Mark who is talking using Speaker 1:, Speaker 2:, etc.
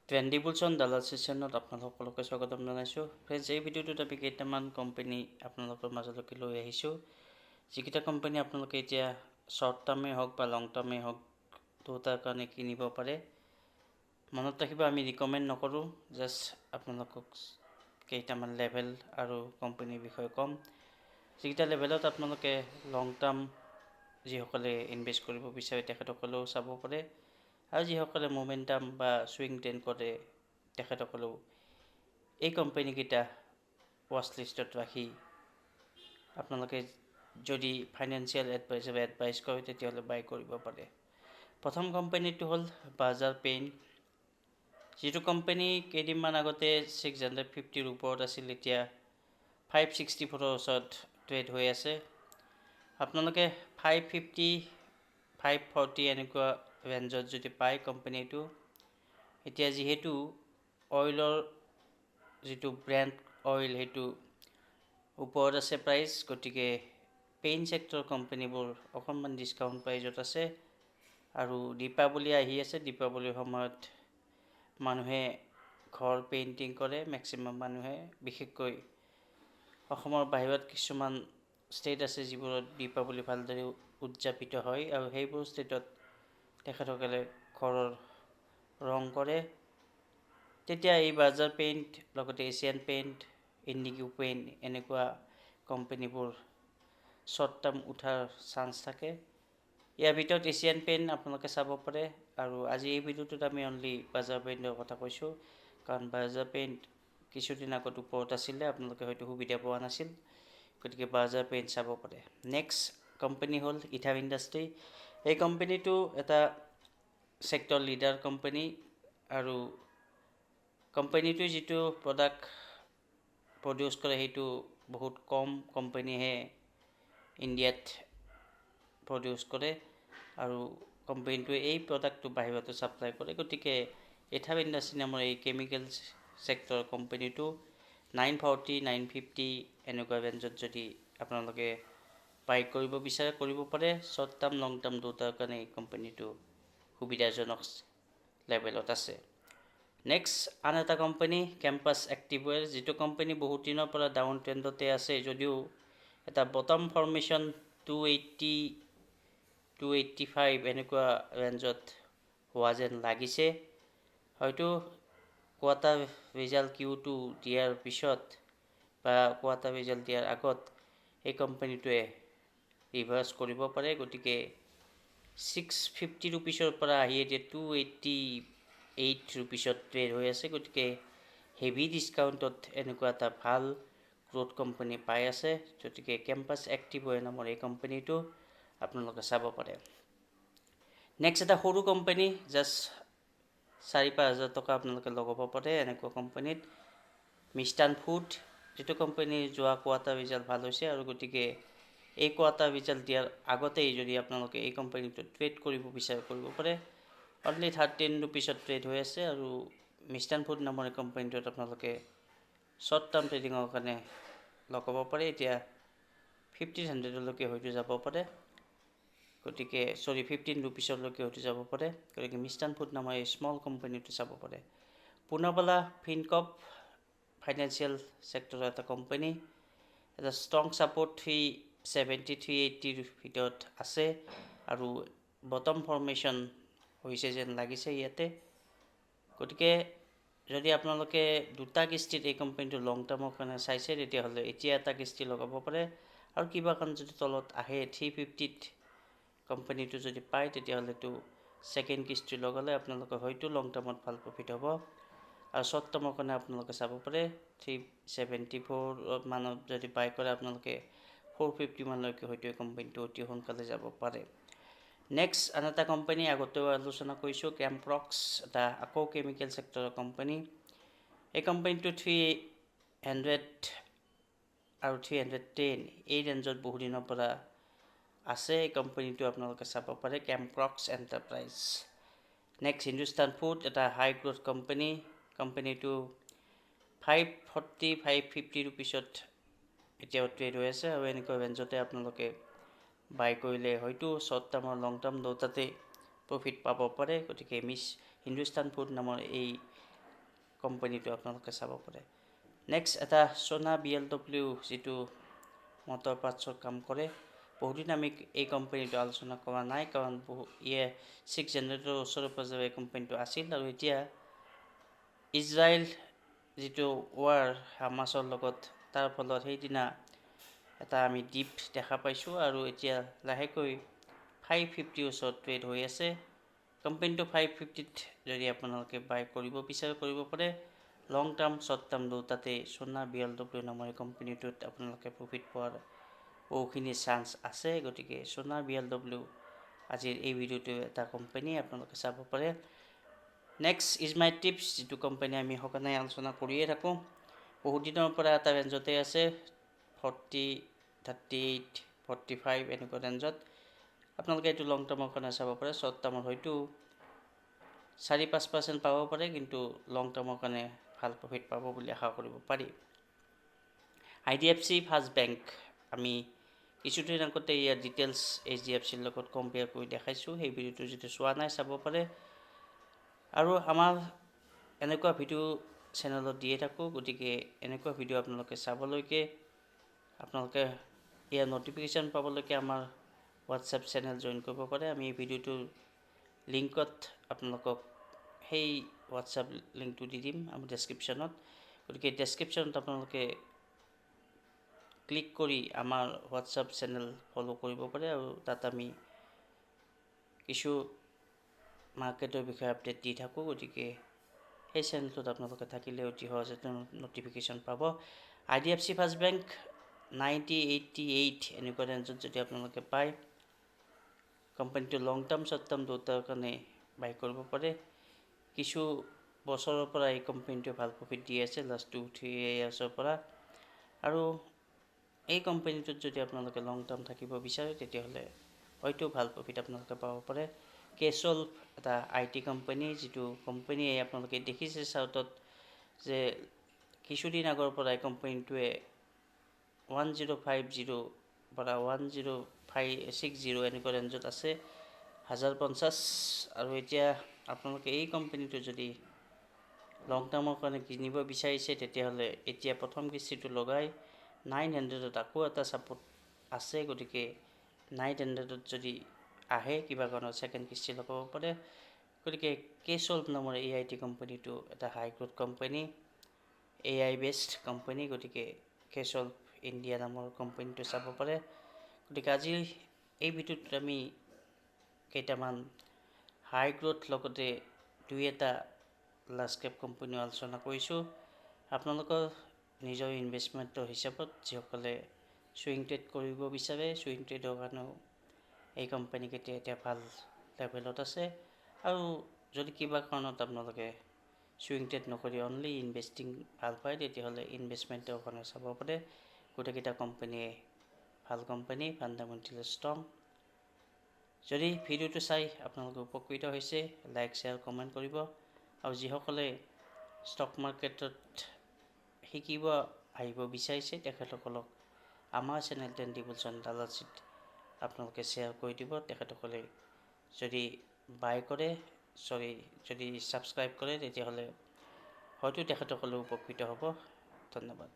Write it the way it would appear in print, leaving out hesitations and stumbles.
Speaker 1: Trendy বুলছন দালাল ছেশ্যনত আপোনালোক সকলোকে স্বাগতম জনাইছোঁ। ফ্ৰেণ্ডছ, এই ভিডিঅ'টোত আমি কেইটামান কোম্পানী আপোনালোকৰ মাজলৈকে লৈ আহিছোঁ, যিকেইটা কোম্পানী আপোনালোকে এতিয়া শ্বৰ্ট টাৰ্মেই হওক বা লং টাৰ্মেই হওক দুটাৰ কাৰণে কিনিব পাৰে। মনত ৰাখিব, আমি ৰিকমেণ্ড নকৰোঁ, জাষ্ট আপোনালোকক কেইটামান লেভেল আৰু কোম্পানীৰ বিষয়ে ক'ম, যিকেইটা লেভেলত আপোনালোকে লং টাৰ্ম যিসকলে ইনভেষ্ট কৰিব বিচাৰে তেখেতসকলেও চাব পাৰে, আৰু যিসকলে মোমেণ্টাম বা ছুইং ট্ৰেড কৰে তেখেতসকলেও এই কোম্পানীকেইটা ৱাচ লিষ্টত ৰাখি আপোনালোকে যদি ফাইনেন্সিয়েল এডভাইজাৰে এডভাইচ কৰে তেতিয়াহ'লে বাই কৰিব পাৰে। প্ৰথম কোম্পানীটো হ'ল বাজাজ পেইণ্ট, যিটো কোম্পানী কেইদিনমান আগতে 650ৰ ওপৰত আছিল, এতিয়া 564ৰ ওচৰত ট্ৰেড হৈ আছে। আপোনালোকে 550, 540 এনেকুৱা ৰেঞ্জত যদি পায় কোম্পানীটো, এতিয়া যিহেতু অইলৰ যিটো ব্ৰেণ্ড অইল সেইটো ওপৰত আছে প্ৰাইচ, গতিকে পেইণ্ট ছেক্টৰ কোম্পানীবোৰ অকণমান ডিছকাউণ্ট প্ৰাইজত আছে। আৰু দীপাৱলী আহি আছে, দীপাৱলীৰ সময়ত মানুহে ঘৰ পেইণ্টিং কৰে, মেক্সিমাম মানুহে, বিশেষকৈ অসমৰ বাহিৰত কিছুমান ষ্টেট আছে যিবোৰত দীপাৱলী ভালদৰে উদযাপিত হয়, আৰু সেইবোৰ ষ্টেটত তেখেতসকলে ঘৰৰ ৰং কৰে। তেতিয়া এই বাজাজ পেইণ্ট, লগতে এছিয়ান পেইণ্ট, ইণ্ডিগো পেইণ্ট এনেকুৱা কোম্পানীবোৰ শ্বৰ্ট টাৰ্ম উঠাৰ চান্স থাকে। ইয়াৰ ভিতৰত এছিয়ান পেইণ্ট আপোনালোকে চাব পাৰে, আৰু আজি এই ভিডিঅ'টোত আমি অনলি বাজাজ পেইণ্টৰ কথা কৈছোঁ, কাৰণ বাজাজ পেইণ্ট কিছুদিন আগত ওপৰত আছিলে, আপোনালোকে হয়তো সুবিধা পোৱা নাছিল, গতিকে বাজাজ পেইণ্ট চাব পাৰে। নেক্সট কোম্পানী হ'ল ইথাৰ ইণ্ডাষ্ট্ৰী। এই কোম্পানীটো এটা ছেক্টৰ লিডাৰ কোম্পানী, আৰু কোম্পানীটোৱে যিটো প্ৰডাক্ট প্ৰডিউচ কৰে সেইটো বহুত কম কোম্পানীহে ইণ্ডিয়াত প্ৰডিউচ কৰে, আৰু কোম্পানীটোৱে এই প্ৰডাক্টটো বাহিৰতো ছাপ্লাই কৰে। গতিকে ইথাৰ ইণ্ডাষ্ট্ৰী নামৰ এই কেমিকেল ছেক্টৰ কোম্পানীটো 940, 950 এনেকুৱা ৰেঞ্জত যদি আপোনালোকে বাই কৰিব বিচাৰে কৰিব পাৰে। শ্বৰ্ট টাৰ্ম লং টাৰ্ম দুটাৰ কাৰণে এই কোম্পানীটো সুবিধাজনক লেভেলত আছে। নেক্সট আন এটা কোম্পানী কেম্পাছ এক্টিভৱেৰ, যিটো কোম্পানী বহুত দিনৰ পৰা ডাউন ট্ৰেণ্ডতে আছে, যদিও এটা বটম ফৰ্মেশ্যন 280, 285 এনেকুৱা ৰেঞ্জত হোৱা যেন লাগিছে। হয়তো কোৱাৰ্টাৰ ৰিজাল্ট Q2 দিয়াৰ পিছত বা কোৱাৰ্টাৰ ৰিজাল্ট দিয়াৰ আগত এই কোম্পানীটোৱে ৰিভাৰ্চ কৰিব পাৰে। গতিকে 650 ৰুপিছৰ পৰা আহি এতিয়া 288 ৰুপিছত ট্ৰেড হৈ আছে, গতিকে হেভি ডিছকাউণ্টত এনেকুৱা এটা ভাল গ্ৰ'থ কোম্পানী পাই আছে। গতিকে কেম্পাছ এক্টিভৱেৰ নামৰ এই কোম্পানীটো আপোনালোকে চাব পাৰে। নেক্সট এটা সৰু কোম্পানী, জাষ্ট 4-5 হাজাৰ টকা আপোনালোকে লগাব পাৰে এনেকুৱা কোম্পানীত, মিষ্টান ফুড, যিটো কোম্পানীৰ যোৱা কোৱাৰ্টাৰ ৰিজাল্ট ভাল হৈছে, আৰু গতিকে এই কোৱাৰ্টাৰ ৰিজাল্ট দিয়াৰ আগতেই যদি আপোনালোকে এই কোম্পানীটো ট্ৰেড কৰিব বিচাৰে কৰিব পাৰে। অনলি 13 ৰুপিছত ট্ৰেড হৈ আছে, আৰু মিষ্টান ফুড নামৰ এই কোম্পানীটোত আপোনালোকে শ্বৰ্ট টাৰ্ম ট্ৰেডিঙৰ কাৰণে লগাব পাৰে। এতিয়া 1500লৈকে হয়তো যাব পাৰে, গতিকে 15 ৰুপিছলৈকে হয়তো যাব পাৰে। গতিকে মিষ্টান ফুড নামৰ এই স্মল কোম্পানীটো চাব পাৰে। পুনাৱালা ফিনকপ ফাইনেন্সিয়েল ছেক্টৰৰ এটা কোম্পানী, এটা ষ্ট্ৰং ছাপৰ্ট 370, 380ৰ ভিতৰত আছে, আৰু বটম ফৰ্মেশ্যন হৈছে যেন লাগিছে ইয়াতে। গতিকে যদি আপোনালোকে দুটা কিস্তিত এই কোম্পানীটো লং টাৰ্মৰ কাৰণে চাইছে, তেতিয়াহ'লে এতিয়া এটা কিস্তি লগাব পাৰে, আৰু কিবা কাৰণ যদি তলত আহে 350ত কোম্পানীটো যদি পায়, তেতিয়াহ'লেতো ছেকেণ্ড কিস্তি লগালে আপোনালোকৰ হয়তো লং টাৰ্মত ভাল প্ৰফিট হ'ব। আৰু শ্বৰ্ট টাৰ্মৰ কাৰণে আপোনালোকে চাব পাৰে 374 মানত যদি বাই কৰে আপোনালোকে 450 মানলৈকে হয়তো এই কোম্পানীটো অতি সোনকালে যাব পাৰে। নেক্সট আন এটা কোম্পানী আগতেও আলোচনা কৰিছোঁ, কেম্প্ৰক্স, এটা আকৌ কেমিকেল ছেক্টৰৰ কোম্পানী। এই কোম্পানীটো 300 আৰু 310 এই ৰেঞ্জত বহুদিনৰ পৰা আছে। এই কোম্পানীটো আপোনালোকে চাব পাৰে, কেম্প্ৰক্স এণ্টাৰপ্ৰাইজ। নেক্সট হিন্দুস্তান ফুড, এটা হাই গ্ৰ'থ কোম্পানী। কোম্পানীটো 540, 550 ৰুপিছত এতিয়াও ট্ৰেড হৈ আছে, আৰু এনেকুৱা ৰেঞ্জতে আপোনালোকে বাই কৰিলে হয়তো শ্বৰ্ট টাৰ্ম আৰু লং টাৰ্ম দুটাতে প্ৰফিট পাব পাৰে। গতিকে হিন্দুস্তান ফুড নামৰ এই কোম্পানীটো আপোনালোকে চাব পাৰে। নেক্সট এটা সোনা BMW যিটো মটৰ পাৰ্টছৰ কাম কৰে। বহুদিন আমি এই কোম্পানীটো আলোচনা কৰা নাই, কাৰণ ইয়ে 6 জেনেৰেটৰৰ ওচৰে পাঁজৰে এই কোম্পানীটো আছিল। আৰু এতিয়া ইজৰাইল যিটো ৱাৰ হামাছৰ লগত, তাৰ ফলত সেইদিনা এটা আমি ডিপ দেখা পাইছোঁ আৰু এতিয়া লাহেকৈ 550 ওচৰত ট্ৰেড হৈ আছে। কোম্পানীটো 550ত যদি আপোনালোকে বাই কৰিব বিচাৰে কৰিব পাৰে। লং টাৰ্ম শ্বৰ্ট টাৰ্ম দুটাতে সোনা BMW নামৰ কোম্পানীটোত আপোনালোকে প্ৰফিট পোৱাৰ বহুখিনি চান্স আছে। গতিকে সোনা BMW আজিৰ এই ভিডিঅ'টো এটা কোম্পানী আপোনালোকে চাব পাৰে। নেক্সট ইজ মাই টিপছ, যিটো কোম্পানী আমি সঘনাই আলোচনা কৰিয়ে থাকোঁ। বহুত দিনৰ পৰা এটা ৰেঞ্জতে আছে, 40, 38, 45 এনেকুৱা ৰেঞ্জত। আপোনালোকে এইটো লং টাৰ্মৰ কাৰণে চাব পাৰে। শ্বৰ্ট টাৰ্মৰ হয়তো 4-5% পাব পাৰে, কিন্তু লং টাৰ্মৰ কাৰণে ভাল প্ৰফিট পাব বুলি আশা কৰিব পাৰি। IDFC ফাৰ্ষ্ট বেংক আমি কিছুদিন আগতে ইয়াৰ ডিটেইলছ HDFCৰ লগত কম্পেয়াৰ কৰি দেখাইছোঁ। সেই ভিডিঅ'টো যদি চোৱা নাই চাব পাৰে। আৰু আমাৰ এনেকুৱা ভিডিঅ' চেনেলত দিয়ে থাকোঁ, গতিকে এনেকুৱা ভিডিঅ' আপোনালোকে চাবলৈকে, আপোনালোকে ইয়াৰ নটিফিকেশ্যন পাবলৈকে আমাৰ হোৱাটছএপ চেনেল জইন কৰিব পাৰে। আমি এই ভিডিঅ'টোৰ লিংকত আপোনালোকক সেই হোৱাটছএপ লিংকটো দি দিম আমাৰ ডেছক্ৰিপশ্যনত। গতিকে ডেছক্ৰিপশ্যনত আপোনালোকে ক্লিক কৰি আমাৰ হোৱাটছএপ চেনেল ফ'ল' কৰিব পাৰে। আৰু তাত আমি কিছু মাৰ্কেটৰ বিষয়ে আপডেট দি থাকোঁ। গতিকে সেই চেনেলটোত আপোনালোকে থাকিলে অতি সহজতে নটিফিকেশ্যন পাব। IDFC ফাৰ্ষ্ট বেংক 90, 88 এনেকুৱা ৰেঞ্জত যদি আপোনালোকে পায়, কোম্পানীটো লং টাৰ্ম শ্বৰ্ট টাৰ্ম দুটাৰ কাৰণে বাই কৰিব পাৰে। কিছু বছৰৰ পৰা এই কোম্পানীটোৱে ভাল প্ৰফিট দি আছে, লাষ্ট 2-3 ইয়াৰ্ছৰ পৰা। আৰু এই কোম্পানীটোত যদি আপোনালোকে লং টাৰ্ম থাকিব বিচাৰে, তেতিয়াহ'লে হয়তো ভাল প্ৰফিট আপোনালোকে পাব পাৰে। কেছল এটা IT কোম্পানী, যিটো কোম্পানীয়ে আপোনালোকে দেখিছে চাউটত যে কিছুদিন আগৰ পৰা এই কোম্পানীটোৱে 1050 পৰা 1060 এনেকুৱা ৰেঞ্জত আছে, 1050। আৰু এতিয়া আপোনালোকে এই কোম্পানীটো যদি লং টাৰ্মৰ কাৰণে কিনিব বিচাৰিছে, তেতিয়াহ'লে এতিয়া প্ৰথম কিস্তিটো লগাই 900ত আকৌ এটা ছাপোৰ্ট আছে। গতিকে 900ত যদি আহে কিবা কাৰণত ছেকেণ্ড কিস্তি লগাব পাৰে। গতিকে কেছল নামৰ এই IT কোম্পানীটো এটা high growth company, AI based company. গতিকে কেছল ইণ্ডিয়া নামৰ কোম্পানীটো চাব পাৰে। গতিকে আজি এই ভিডিঅ'টোত আমি কেইটামান হাই গ্ৰোথ লগতে 2-এটা লাৰ্জ কেপ কোম্পানীও আলোচনা কৰিছোঁ। আপোনালোকৰ নিজৰ ইনভেষ্টমেণ্টৰ হিচাপত যিসকলে ছুইং ট্ৰেড কৰিব বিচাৰে, ছুইং ট্ৰেডৰ কাৰণেও এই কোম্পানীকেইটা এতিয়া ভাল লেভেলত আছে। আৰু যদি কিবা কাৰণত আপোনালোকে ছুইং ট্ৰেড নকৰি অনলি ইনভেষ্টিং ভাল পায়, তেতিয়াহ'লে ইনভেষ্টমেণ্টৰ কাৰণে চাব পাৰে। গোটেইকেইটা কোম্পানীয়ে ভাল কোম্পানী, ফাণ্ডামেণ্টেল ষ্ট্ৰং। যদি ভিডিঅ'টো চাই আপোনালোকে উপকৃত হৈছে, লাইক শ্বেয়াৰ কমেণ্ট কৰিব। আৰু যিসকলে ষ্টক মাৰ্কেটত শিকিব আহিব বিচাৰিছে, তেখেতসকলক আমাৰ চেনেল 10 ডিভিজন দালাচিত আপোনালোকে শ্বেয়াৰ কৰি দিব। তেখেতসকলে যদি বাই কৰে, যদি ছাবস্ক্ৰাইব কৰে, তেতিয়াহ'লে হয়তো তেখেতসকলে উপকৃত হ'ব। ধন্যবাদ।